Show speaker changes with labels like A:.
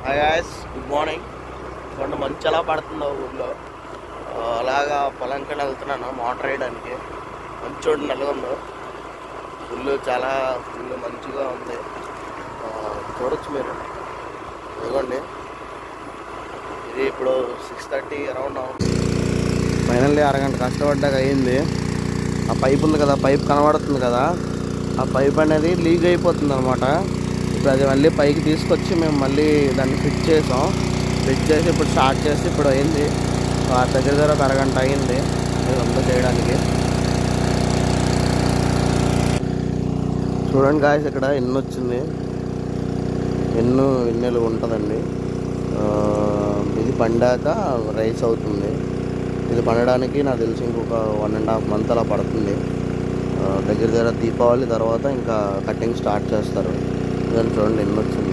A: Hi guys, good morning. చూడండి మంచి ఎలా పడుతుందో ఊళ్ళో. అలాగా పొలం కన్నా వెళ్తున్నాను మోటార్ వేయడానికి. మంచి చూడండి నెలగొందో ఫుల్ మంచిగా ఉంది. చూడొచ్చు మీరు. ఇదిగోండి, ఇది ఇప్పుడు 6:30 అరౌండ్ అవుతుంది. ఫైనల్లీ అరగంట కష్టపడ్డాక అయింది. ఆ పైప్ ఉంది కదా, పైప్ కనబడుతుంది కదా, ఆ పైప్ అనేది లీక్ అయిపోతుంది అనమాట. ఇప్పుడు అది మళ్ళీ పైకి తీసుకొచ్చి మేము మళ్ళీ దాన్ని ఫిట్ చేసాం. ఫిట్ చేసి ఇప్పుడు స్టార్ట్ చేసి ఇప్పుడు అయింది. ఆ దగ్గర ఒక అరగంట అయింది ఇదంతా చేయడానికి. చూడండి గాయస్, ఇక్కడ ఎన్ని వచ్చింది, ఎన్నెలు ఉంటుందండి. ఇది పండాక రైస్ అవుతుంది. ఇది పండడానికి నాకు తెలిసి ఇంకొక 1.5 month అలా పడుతుంది. దగ్గర దీపావళి తర్వాత ఇంకా కటింగ్ స్టార్ట్ చేస్తారు. చూడండి ఎన్ని వచ్చింది.